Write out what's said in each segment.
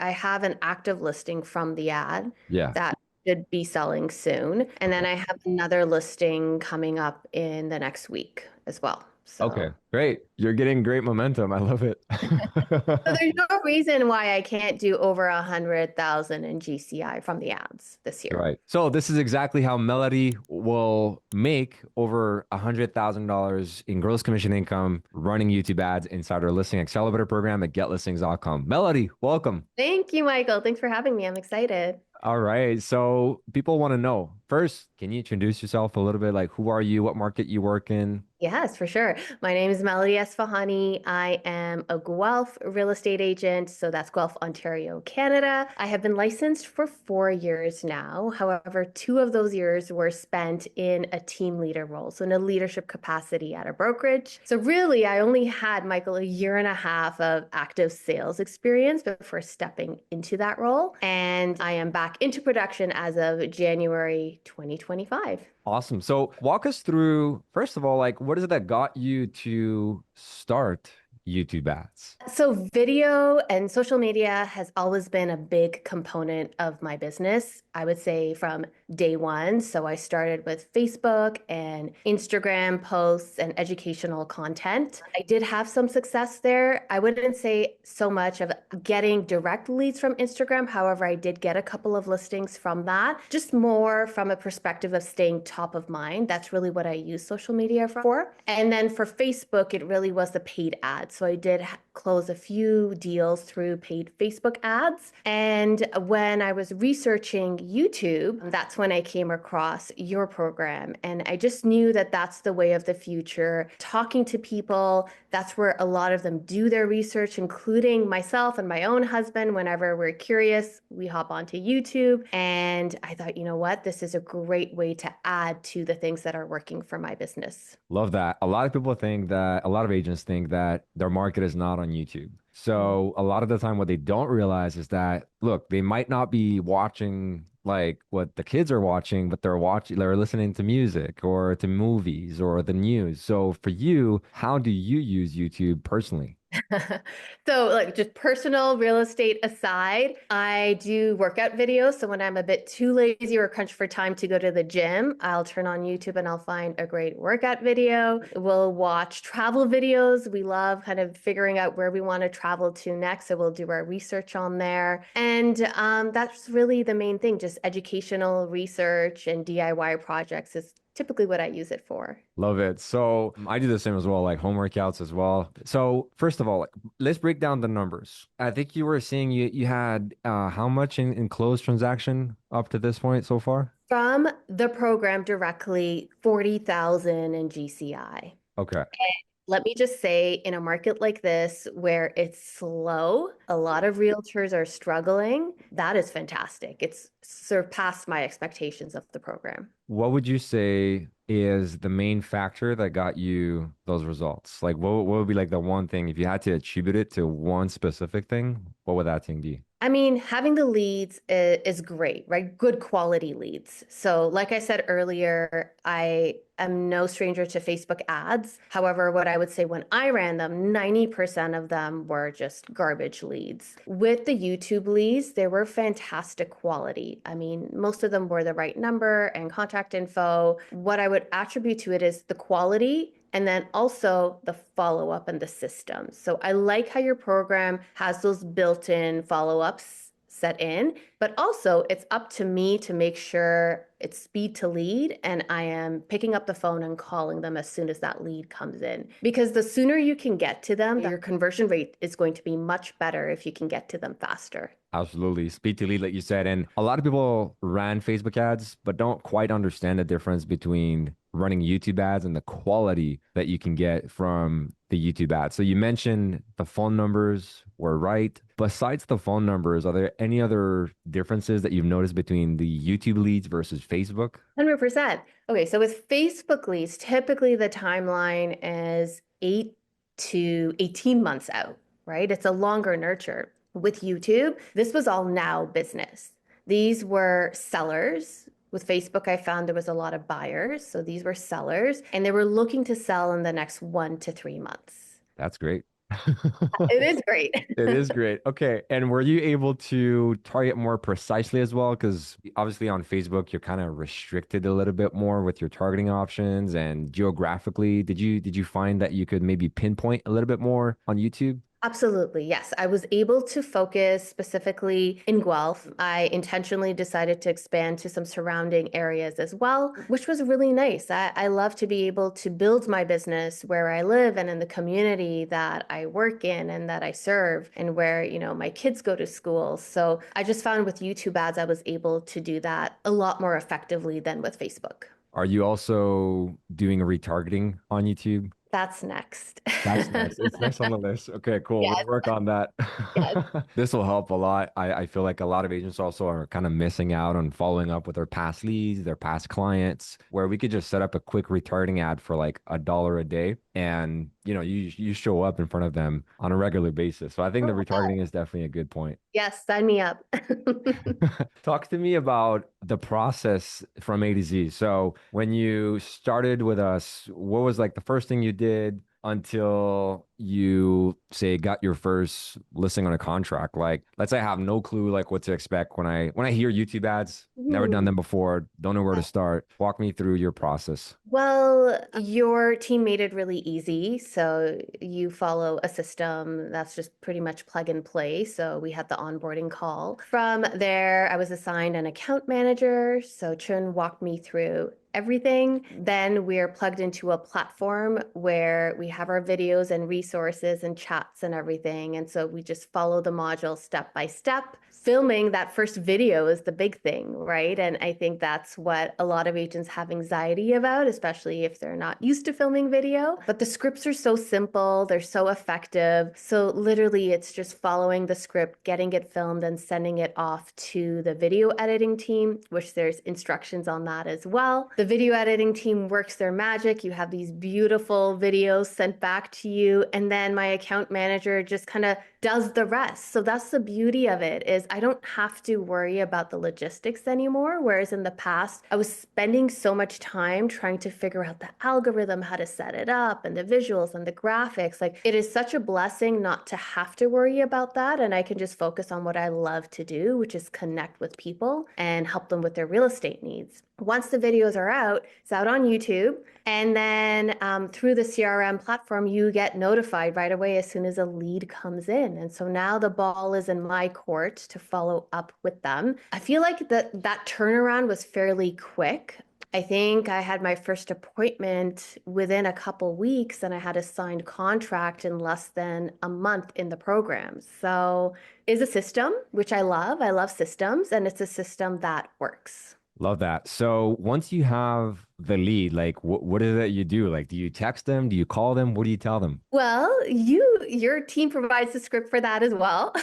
I have an active listing from the ad Yeah. that should be selling soon. And then Okay. I have another listing coming up in the next week as well. Okay. So Great. You're getting great momentum. I love it. So there's no reason why I can't do over 100,000 in GCI from the ads this year. Right. So this is exactly how Melody will make over $100,000 in gross commission income running YouTube ads inside our listing accelerator program at getlistings.com. Melody, welcome. Thank you, Michael. Thanks for having me. I'm excited. All right. So people want to know first, can you introduce yourself a little bit? Like, who are you? What market you work in? Yes, for sure. My name is Melody Esfahani. I am a Guelph real estate agent. So that's Guelph, Ontario, Canada. I have been licensed for 4 years now. However, 2 of those years were spent in a team leader role, so in a leadership capacity at a brokerage. So really, I only had, Michael, a year and a half of active sales experience before stepping into that role. And I am back into production as of January 2025. Awesome. So walk us through, first of all, like what is it that got you to start YouTube ads? So, video and social media has always been a big component of my business, I would say from day one. So, I started with Facebook and Instagram posts and educational content. I did have some success there. I wouldn't say so much of getting direct leads from Instagram. However, I did get a couple of listings from that, just more from a perspective of staying top of mind. That's really what I use social media for. And then for Facebook, it really was the paid ads. So I did close a few deals through paid Facebook ads. And when I was researching YouTube, that's when I came across your program. And I just knew that that's the way of the future. Talking to people, that's where a lot of them do their research, including myself and my own husband. Whenever we're curious, we hop onto YouTube. And I thought, you know what? This is a great way to add to the things that are working for my business. Love that. A lot of people think that, a lot of agents think that their market is not on YouTube. So a lot of the time, what they don't realize is that, look, they might not be watching like what the kids are watching, but they're listening to music or to movies or the news. So for you, how do you use YouTube personally? So, like, just personal real estate aside, I do workout videos. So, when I'm a bit too lazy or crunched for time to go to the gym, I'll turn on YouTube and I'll find a great workout video. We'll watch travel videos. We love kind of figuring out where we want to travel to next. So, we'll do our research on there. And that's really the main thing, just educational research and DIY projects is typically what I use it for. Love it. So I do the same as well, like home workouts as well. So first of all, like, let's break down the numbers. I think you were saying you had how much in closed transaction up to this point so far? From the program directly, 40,000 in GCI. Okay. Let me just say, in a market like this where it's slow, a lot of realtors are struggling. That is fantastic. It's surpassed my expectations of the program. What would you say is the main factor that got you those results? Like what would be like the one thing if you had to attribute it to one specific thing, what would that thing be? I mean, having the leads is great, right? Good quality leads. So, like I said earlier, I am no stranger to Facebook ads. However, what I would say when I ran them, 90% of them were just garbage leads. With the YouTube leads, they were fantastic quality. I mean, most of them were the right number and contact info. What I would attribute to it is the quality and then also the follow up and the system. So I like how your program has those built in follow ups set in, but also it's up to me to make sure it's speed to lead and I am picking up the phone and calling them as soon as that lead comes in. Because the sooner you can get to them, your conversion rate is going to be much better if you can get to them faster. Absolutely. Speed to lead, like you said. And a lot of people ran Facebook ads, but don't quite understand the difference between running YouTube ads and the quality that you can get from the YouTube ads. So you mentioned the phone numbers were right. Besides the phone numbers, are there any other differences that you've noticed between the YouTube leads versus Facebook? 100%. Okay, so with Facebook leads, typically the timeline is 8 to 18 months out, right? It's a longer nurture. With YouTube, this was all now business. These were sellers. With Facebook, I found there was a lot of buyers. So these were sellers, and they were looking to sell in the next 1 to 3 months. That's great. It is great. It is great. Okay. And were you able to target more precisely as well? Because obviously on Facebook, you're kind of restricted a little bit more with your targeting options and geographically. Did you find that you could maybe pinpoint a little bit more on YouTube? Absolutely. Yes. I was able to focus specifically in Guelph. I intentionally decided to expand to some surrounding areas as well, which was really nice. I love to be able to build my business where I live and in the community that I work in and that I serve and where, my kids go to school. So I just found with YouTube ads, I was able to do that a lot more effectively than with Facebook. Are you also doing retargeting on YouTube? That's next. That's next. It's next on the list. Okay, cool. We'll Yes. work on that. Yes. This will help a lot. I feel like a lot of agents also are kind of missing out on following up with their past leads, their past clients, where we could just set up a quick retargeting ad for like $1 a day. And you show up in front of them on a regular basis. So I think the Oh, retargeting is definitely a good point. yes, sign me up. Talk to me about the process from A to Z. So when you started with us, what was like the first thing you did until you say got your first listing on a contract? Like, let's say I have no clue like what to expect when I hear YouTube ads, never done Mhm. them before, don't know where to start. Walk me through your process. Well, your team made it really easy. So you follow a system that's just pretty much plug and play. So we had the onboarding call. From there, I was assigned an account manager. So Chun walked me through everything. Then we're plugged into a platform where we have our videos and resources and chats and everything. And so we just follow the module step by step. Filming that first video is the big thing, right? And I think that's what a lot of agents have anxiety about, especially if they're not used to filming video. But the scripts are so simple, they're so effective. So literally, it's just following the script, getting it filmed, and sending it off to the video editing team, which there's instructions on that as well. The video editing team works their magic. You have these beautiful videos sent back to you, and then my account manager just kind of does the rest. So that's the beauty of it is I don't have to worry about the logistics anymore. Whereas in the past, I was spending so much time trying to figure out the algorithm, how to set it up and the visuals and the graphics. Like it is such a blessing not to have to worry about that. And I can just focus on what I love to do, which is connect with people and help them with their real estate needs. Once the videos are out, it's out on YouTube. And then through the CRM platform, you get notified right away as soon as a lead comes in. And so now the ball is in my court to follow up with them. I feel like that turnaround was fairly quick. I think I had my first appointment within a couple weeks and I had a signed contract in less than a month in the program. So is a system, which I love. I love systems, and it's a system that works. Love that. So once you have the lead, like what is it you do? Like, do you text them? Do you call them? What do you tell them? Well, your team provides the script for that as well,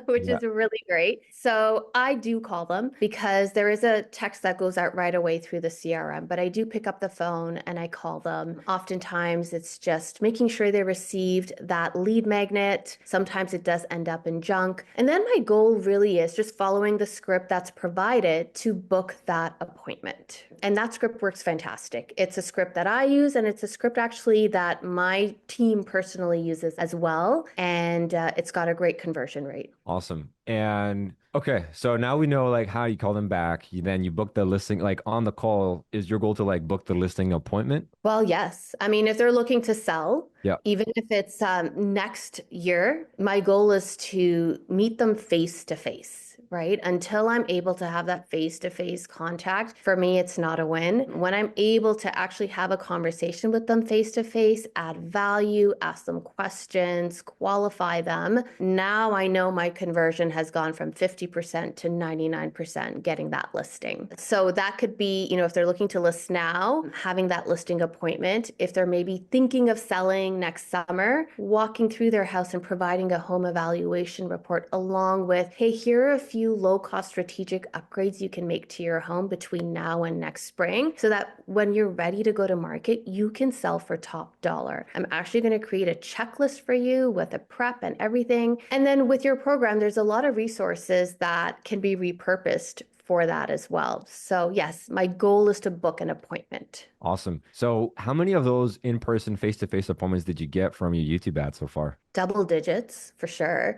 which Yeah. is really great. So I do call them because there is a text that goes out right away through the CRM, but I do pick up the phone and I call them. Oftentimes it's just making sure they received that lead magnet. Sometimes it does end up in junk. And then my goal really is just following the script that's provided to book that appointment. And that script works fantastic. It's a script that I use, and it's a script actually that my team personally uses as well. And it's got a great conversion rate. Awesome. And okay, so now we know like how you call them back. Then you book the listing, like on the call, is your goal to like book the listing appointment? Well, yes. I mean, if they're looking to sell, Yeah. even if it's next year, my goal is to meet them face to face, right? Until I'm able to have that face to face contact, for me, it's not a win. When I'm able to actually have a conversation with them face to face, add value, ask them questions, qualify them, now I know my conversion has gone from 50% to 99% getting that listing. So that could be, if they're looking to list now, having that listing appointment. If they're maybe thinking of selling next summer, walking through their house and providing a home evaluation report along with, hey, here are a few low cost strategic upgrades you can make to your home between now and next spring so that when you're ready to go to market, you can sell for top dollar. I'm actually going to create a checklist for you with a prep and everything. And then with your program, there's a lot of resources that can be repurposed for that as well. So yes, my goal is to book an appointment. Awesome. So how many of those in-person face-to-face appointments did you get from your YouTube ad so far? Double digits for sure.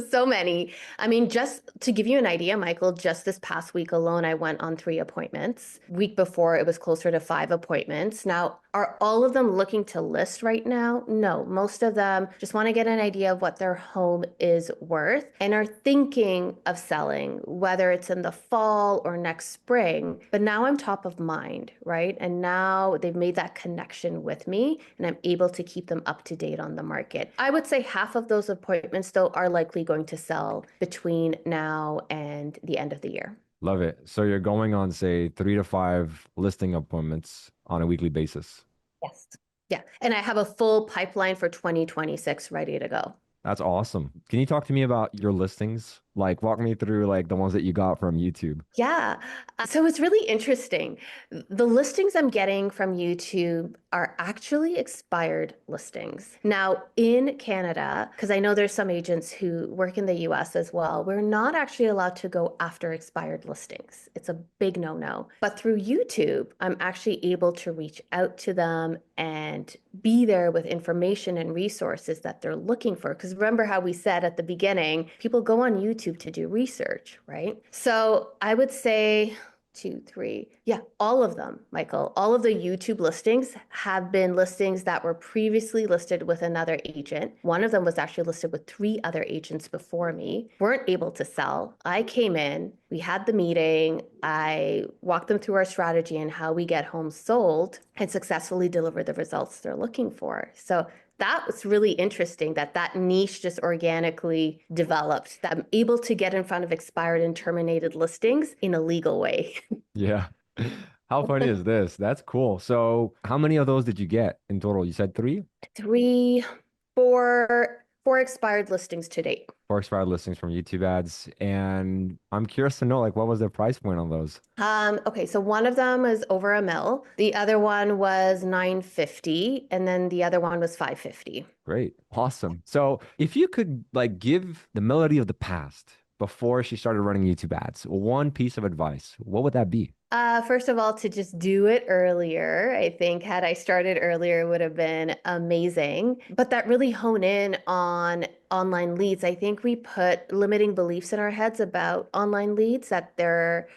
So many. I mean, just to give you an idea, Michael, just this past week alone, I went on 3 appointments. Week before, it was closer to 5 appointments. Now, are all of them looking to list right now? No, most of them just want to get an idea of what their home is worth and are thinking of selling, whether it's in the fall or next spring. But now I'm top of mind, right? And now they've made that connection with me and I'm able to keep them up to date on the market. I would say half of those appointments, though, are likely going to sell between now and the end of the year. Love it. So you're going on, say, 3 to 5 listing appointments on a weekly basis. Yes. Yeah. And I have a full pipeline for 2026 ready to go. That's awesome. Can you talk to me about your listings? Like walk me through like the ones that you got from YouTube. Yeah. So it's really interesting. The listings I'm getting from YouTube are actually expired listings. Now, in Canada, because I know there's some agents who work in the US as well, we're not actually allowed to go after expired listings. It's a big no-no. But through YouTube, I'm actually able to reach out to them and be there with information and resources that they're looking for. Because remember how we said at the beginning, people go on YouTube to do research, right? So I would say two, three. Yeah, all of them, Michael. All of the YouTube listings have been listings that were previously listed with another agent. One of them was actually listed with 3 other agents before me, weren't able to sell. I came in, we had the meeting, I walked them through our strategy and how we get homes sold and successfully deliver the results they're looking for. So that was really interesting that that niche just organically developed, that I'm able to get in front of expired and terminated listings in a legal way. Yeah. How funny is this? That's cool. So how many of those did you get in total? You said three? Three, four expired listings to date. 4 expired listings from YouTube ads. And I'm curious to know, like, what was the price point on those? Okay, so one of them was over a mil, the other one was 950, and then the other one was 550. Great. Awesome. So if you could like give the Melody of the past before she started running YouTube ads, one piece of advice, what would that be? First of all, to just do it earlier. I think had I started earlier, it would have been amazing. But that really hone in on online leads. I think we put limiting beliefs in our heads about online leads, that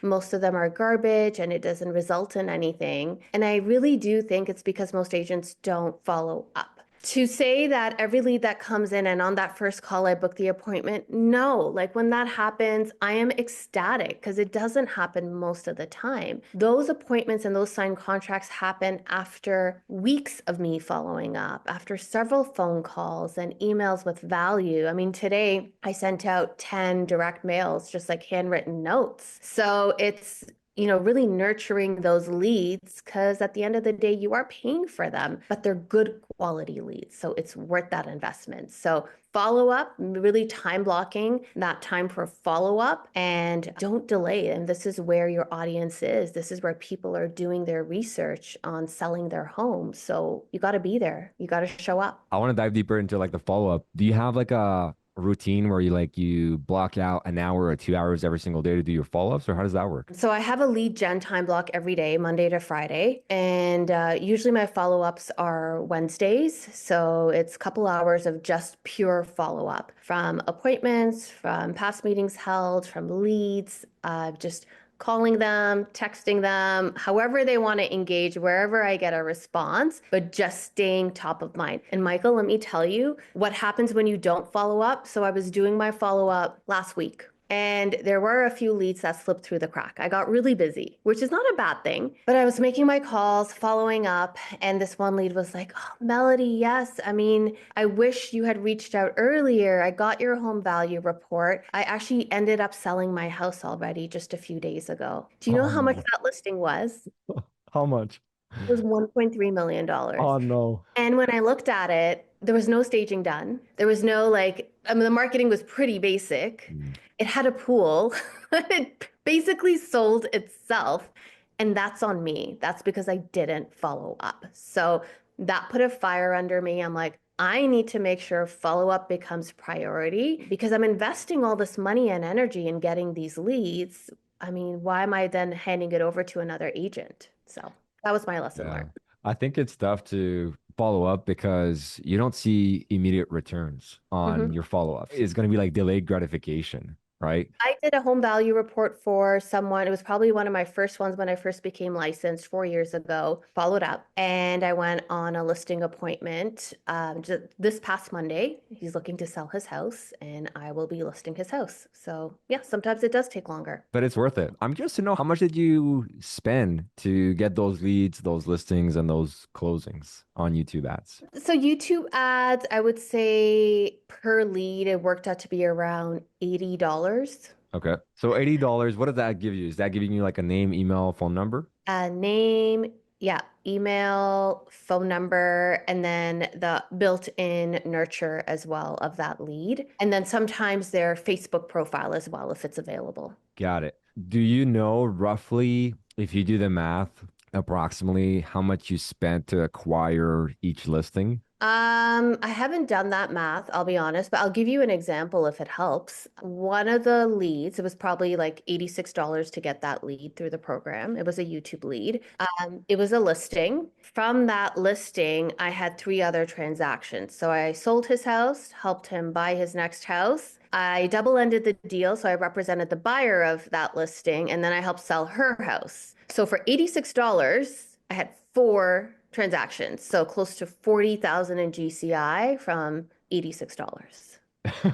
most of them are garbage and it doesn't result in anything. And I really do think it's because most agents don't follow up. To say that every lead that comes in and on that first call I book the appointment, no. Like when that happens, I am ecstatic because it doesn't happen most of the time. Those appointments and those signed contracts happen after weeks of me following up, after several phone calls and emails with value. I mean, today I sent out 10 direct mails, just like handwritten notes. So it's really nurturing those leads because at the end of the day, you are paying for them, but they're good quality leads. So it's worth that investment. So follow up, really time blocking that time for follow up and don't delay. And this is where your audience is. This is where people are doing their research on selling their home. So you got to be there. You got to show up. I want to dive deeper into like the follow-up. Do you have like a routine where you block out an hour or 2 hours every single day to do your follow-ups, or how does that work? So I have a lead gen time block every day, Monday to Friday. And usually my follow-ups are Wednesdays. So it's a couple hours of just pure follow-up from appointments, from past meetings held, from leads, just calling them, texting them, however they want to engage, wherever I get a response, but just staying top of mind. And Michael, let me tell you what happens when you don't follow up. So I was doing my follow up last week. And there were a few leads that slipped through the crack. I got really busy, which is not a bad thing, but I was making my calls, following up, and this one lead was like, "Oh, Melody, yes. I mean, I wish you had reached out earlier. I got your home value report. I actually ended up selling my house already just a few days ago." Do you know Oh how much no. that listing was? How much? It was $1.3 million. Oh no. And when I looked at it, there was no staging done. There was no I mean, the marketing was pretty basic. Mm. It had a pool. It basically sold itself. And that's on me. That's because I didn't follow up. So that put a fire under me. I'm like, I need to make sure follow up becomes priority because I'm investing all this money and energy in getting these leads. I mean, why am I then handing it over to another agent? So that was my lesson Yeah. learned. I think it's tough to follow up because you don't see immediate returns on Mhm. your follow ups. It's going to be like delayed gratification, right? I did a home value report for someone. It was probably one of my first ones when I first became licensed 4 years ago. Followed up, and I went on a listing appointment just this past Monday. He's looking to sell his house, and I will be listing his house. So, yeah, sometimes it does take longer. But it's worth it. I'm curious to know how much did you spend to get those leads, those listings, and those closings on YouTube ads? So, YouTube ads, I would say per lead, it worked out to be around $80. Okay. So $80, what does that give you? Is that giving you like a name, email, phone number? Name, yeah, email, phone number, and then the built-in nurture as well of that lead. And then sometimes their Facebook profile as well, if it's available. Got it. Do you know roughly, if you do the math, approximately how much you spent to acquire each listing? I haven't done that math, I'll be honest, but I'll give you an example if it helps. One of the leads, it was probably like $86 to get that lead through the program. It was a YouTube lead. It was a listing. From that listing, I had three other transactions. So I sold his house, helped him buy his next house. I double-ended the deal, so I represented the buyer of that listing, and then I helped sell her house. So for $86, I had four transactions, so close to 40,000 in GCI from $86.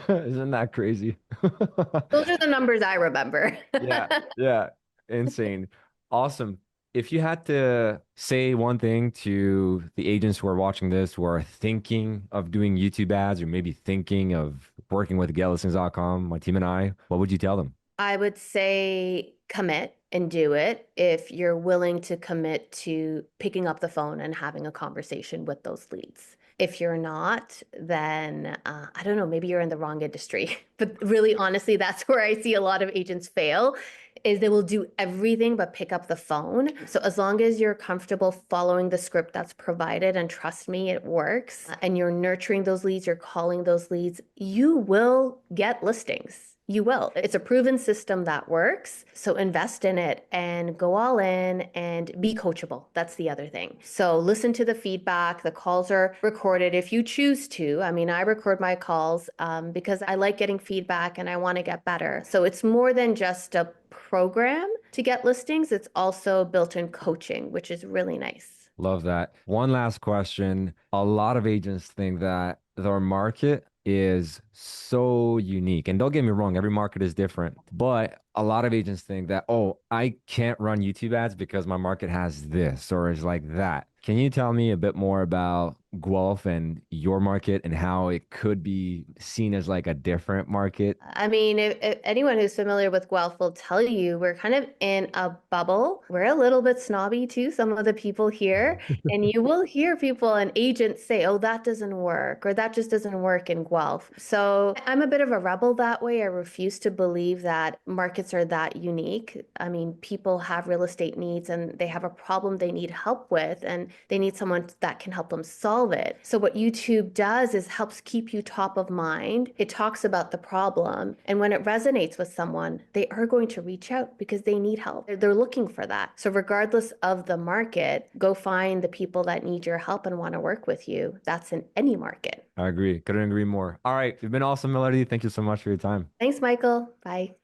Isn't that crazy? Those are the numbers I remember. Yeah, yeah. Insane. Awesome. If you had to say one thing to the agents who are watching this, who are thinking of doing YouTube ads or maybe thinking of working with getlistings.com, my team and I, what would you tell them? I would say commit and do it if you're willing to commit to picking up the phone and having a conversation with those leads. If you're not, then I don't know, maybe you're in the wrong industry. But really, honestly, that's where I see a lot of agents fail is they will do everything but pick up the phone. So as long as you're comfortable following the script that's provided, and trust me, it works, and you're nurturing those leads, you're calling those leads, you will get listings. You will. It's a proven system that works. So invest in it and go all in and be coachable. That's the other thing. So listen to the feedback. The calls are recorded if you choose to. I mean, I record my calls because I like getting feedback and I want to get better. So it's more than just a program to get listings. It's also built-in coaching, which is really nice. Love that. One last question. A lot of agents think that their market is so unique. And don't get me wrong, every market is different. But a lot of agents think that, oh, I can't run YouTube ads because my market has this or is like that. Can you tell me a bit more about Guelph and your market and how it could be seen as like a different market? I mean, if anyone who's familiar with Guelph will tell you we're kind of in a bubble. We're a little bit snobby too, some of the people here. And you will hear people and agents say, oh, that doesn't work, or that just doesn't work in Guelph. So I'm a bit of a rebel that way. I refuse to believe that markets are that unique. I mean, people have real estate needs and they have a problem they need help with, and they need someone that can help them solve it. So what YouTube does is helps keep you top of mind. It talks about the problem. And when it resonates with someone, they are going to reach out because they need help. They're looking for that. So regardless of the market, go find the people that need your help and want to work with you. That's in any market. I agree. Couldn't agree more. All right. You've been awesome, Melody. Thank you so much for your time. Thanks, Michael. Bye.